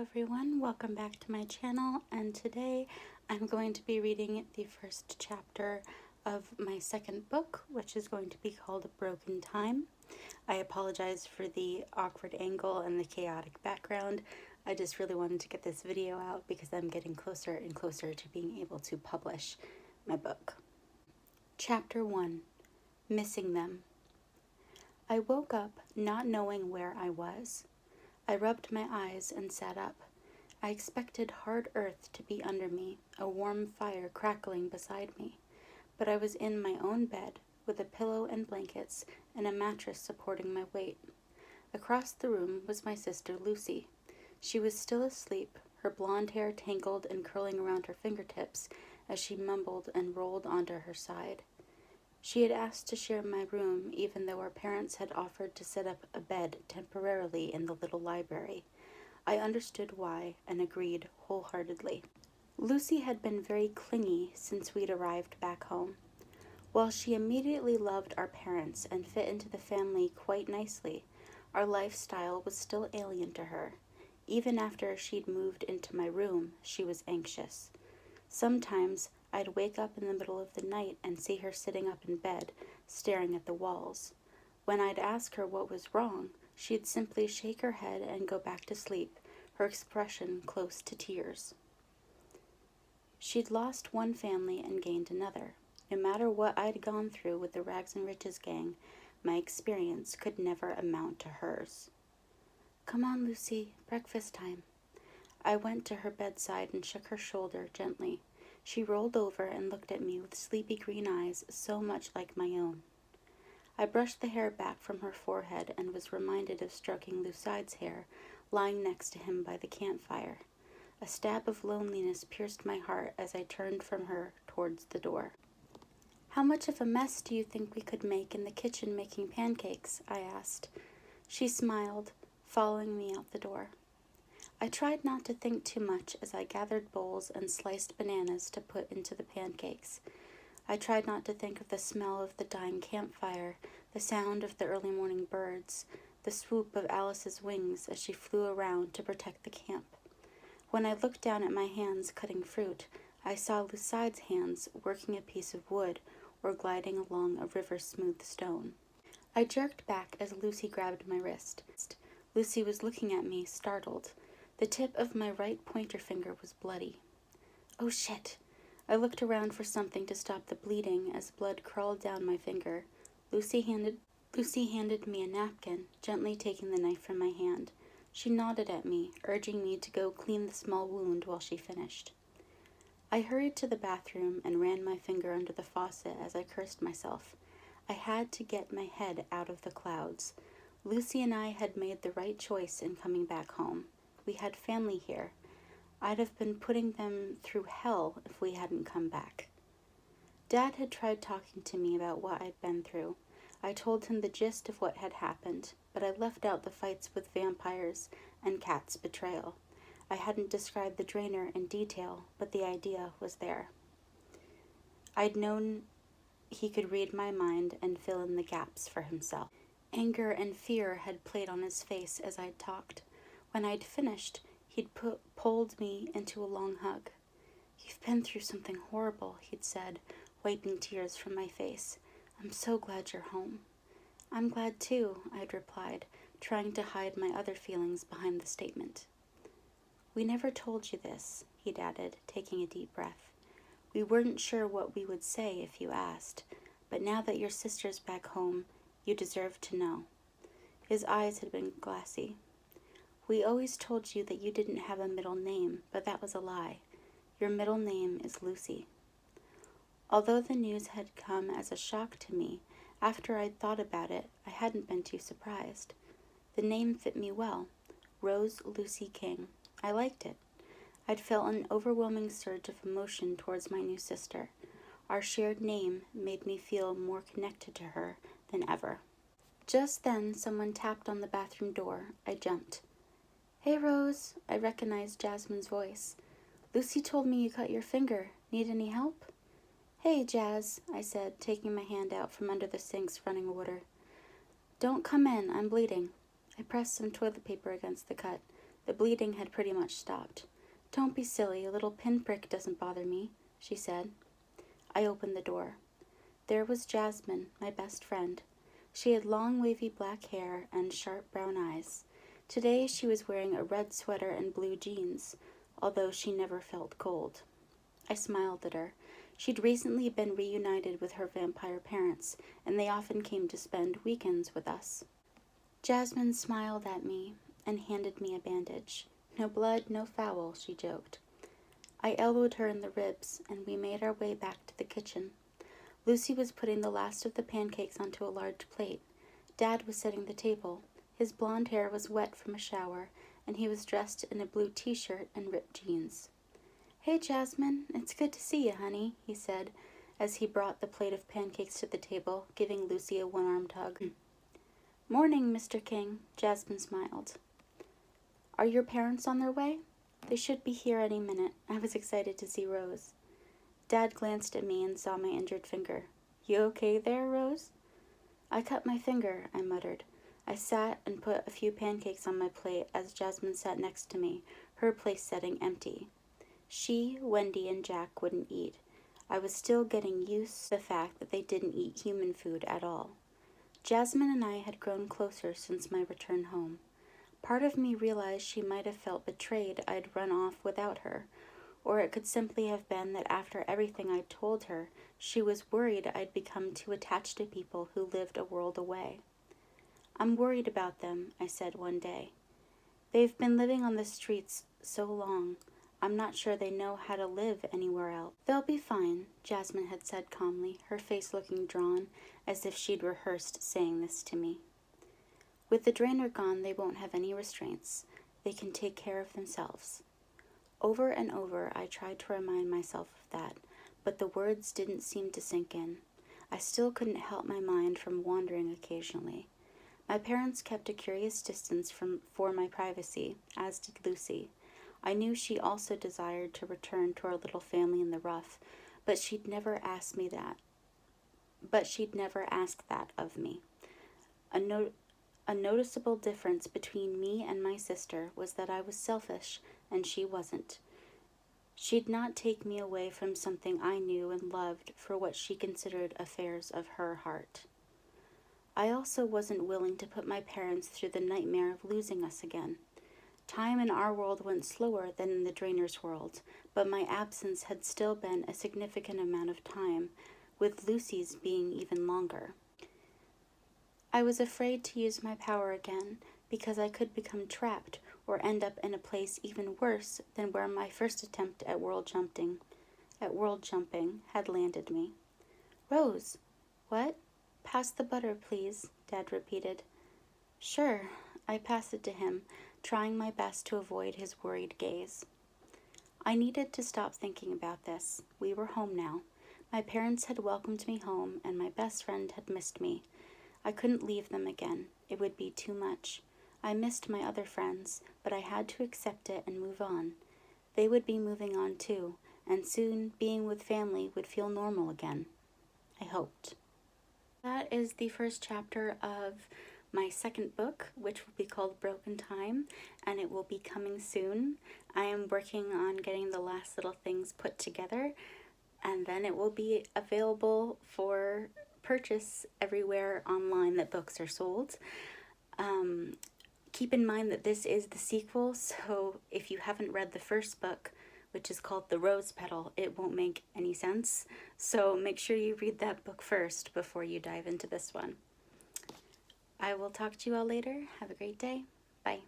everyone, welcome back to my channel, and today I'm going to be reading the first chapter of my second book, which is going to be called Broken Time. I apologize for the awkward angle and the chaotic background. I just really wanted to get this video out because I'm getting closer and closer to being able to publish my book. Chapter 1, Missing Them. I woke up not knowing where I was. I rubbed my eyes and sat up. I expected hard earth to be under me, a warm fire crackling beside me. But I was in my own bed, with a pillow and blankets, and a mattress supporting my weight. Across the room was my sister Lucy. She was still asleep, her blonde hair tangled and curling around her fingertips as she mumbled and rolled onto her side. She had asked to share my room, even though our parents had offered to set up a bed temporarily in the little library. I understood why and agreed wholeheartedly. Lucy had been very clingy since we'd arrived back home. While she immediately loved our parents and fit into the family quite nicely, our lifestyle was still alien to her. Even after she'd moved into my room, she was anxious. Sometimes I'd wake up in the middle of the night and see her sitting up in bed, staring at the walls. When I'd ask her what was wrong, she'd simply shake her head and go back to sleep, her expression close to tears. She'd lost one family and gained another. No matter what I'd gone through with the Rags and Riches gang, my experience could never amount to hers. "Come on, Lucy, breakfast time." I went to her bedside and shook her shoulder gently. She rolled over and looked at me with sleepy green eyes so much like my own. I brushed the hair back from her forehead and was reminded of stroking Lucide's hair, lying next to him by the campfire. A stab of loneliness pierced my heart as I turned from her towards the door. "How much of a mess do you think we could make in the kitchen making pancakes?" I asked. She smiled, following me out the door. I tried not to think too much as I gathered bowls and sliced bananas to put into the pancakes. I tried not to think of the smell of the dying campfire, the sound of the early morning birds, the swoop of Alice's wings as she flew around to protect the camp. When I looked down at my hands cutting fruit, I saw Lucide's hands working a piece of wood or gliding along a river-smooth stone. I jerked back as Lucy grabbed my wrist. Lucy was looking at me, startled. The tip of my right pointer finger was bloody. "Oh shit!" I looked around for something to stop the bleeding as blood crawled down my finger. Lucy handed me a napkin, gently taking the knife from my hand. She nodded at me, urging me to go clean the small wound while she finished. I hurried to the bathroom and ran my finger under the faucet as I cursed myself. I had to get my head out of the clouds. Lucy and I had made the right choice in coming back home. We had family here. I'd have been putting them through hell if we hadn't come back. Dad had tried talking to me about what I'd been through. I told him the gist of what had happened, but I left out the fights with vampires and Kat's betrayal. I hadn't described the drainer in detail, but the idea was there. I'd known he could read my mind and fill in the gaps for himself. Anger and fear had played on his face as I'd talked. When I'd finished, he'd pulled me into a long hug. "You've been through something horrible," he'd said, wiping tears from my face. "I'm so glad you're home." "I'm glad too," I'd replied, trying to hide my other feelings behind the statement. "We never told you this," he'd added, taking a deep breath. "We weren't sure what we would say if you asked, but now that your sister's back home, you deserve to know." His eyes had been glassy. "We always told you that you didn't have a middle name, but that was a lie. Your middle name is Lucy." Although the news had come as a shock to me, after I'd thought about it, I hadn't been too surprised. The name fit me well. Rose Lucy King. I liked it. I'd felt an overwhelming surge of emotion towards my new sister. Our shared name made me feel more connected to her than ever. Just then, someone tapped on the bathroom door. I jumped. "Hey, Rose," I recognized Jasmine's voice. "Lucy told me you cut your finger. Need any help?" "Hey, Jazz," I said, taking my hand out from under the sink's running water. "Don't come in, I'm bleeding." I pressed some toilet paper against the cut. The bleeding had pretty much stopped. "Don't be silly, a little pinprick doesn't bother me," she said. I opened the door. There was Jasmine, my best friend. She had long wavy black hair and sharp brown eyes. Today she was wearing a red sweater and blue jeans, although she never felt cold. I smiled at her. She'd recently been reunited with her vampire parents, and they often came to spend weekends with us. Jasmine smiled at me and handed me a bandage. "No blood, no foul," she joked. I elbowed her in the ribs, and we made our way back to the kitchen. Lucy was putting the last of the pancakes onto a large plate. Dad was setting the table. His blonde hair was wet from a shower, and he was dressed in a blue t-shirt and ripped jeans. "Hey, Jasmine, it's good to see you, honey," he said, as he brought the plate of pancakes to the table, giving Lucy a one-armed hug. "Morning, Mr. King," Jasmine smiled. "Are your parents on their way?" "They should be here any minute." I was excited to see Rose. Dad glanced at me and saw my injured finger. "You okay there, Rose?" "I cut my finger," I muttered. I sat and put a few pancakes on my plate as Jasmine sat next to me, her place setting empty. She, Wendy, and Jack wouldn't eat. I was still getting used to the fact that they didn't eat human food at all. Jasmine and I had grown closer since my return home. Part of me realized she might have felt betrayed I'd run off without her, or it could simply have been that after everything I'd told her, she was worried I'd become too attached to people who lived a world away. "I'm worried about them," I said one day. "They've been living on the streets so long. I'm not sure they know how to live anywhere else." "They'll be fine," Jasmine had said calmly, her face looking drawn, as if she'd rehearsed saying this to me. "With the drainer gone, they won't have any restraints. They can take care of themselves." Over and over, I tried to remind myself of that, but the words didn't seem to sink in. I still couldn't help my mind from wandering occasionally. My parents kept a curious distance for my privacy, as did Lucy. I knew she also desired to return to our little family in the rough, but she'd never asked that of me. A noticeable difference between me and my sister was that I was selfish and she wasn't. She'd not take me away from something I knew and loved for what she considered affairs of her heart. I also wasn't willing to put my parents through the nightmare of losing us again. Time in our world went slower than in the Drainer's world, but my absence had still been a significant amount of time, with Lucy's being even longer. I was afraid to use my power again, because I could become trapped or end up in a place even worse than where my first attempt at world jumping had landed me. "Rose." "What?" "Pass the butter, please," Dad repeated. "Sure." I passed it to him, trying my best to avoid his worried gaze. I needed to stop thinking about this. We were home now. My parents had welcomed me home, and my best friend had missed me. I couldn't leave them again. It would be too much. I missed my other friends, but I had to accept it and move on. They would be moving on too, and soon being with family would feel normal again. I hoped. That is the first chapter of my second book, which will be called Broken Time, and it will be coming soon. I am working on getting the last little things put together, and then it will be available for purchase everywhere online that books are sold. Keep in mind that this is the sequel, so if you haven't read the first book, which is called The Rose Petal, it won't make any sense. So make sure you read that book first before you dive into this one. I will talk to you all later. Have a great day. Bye.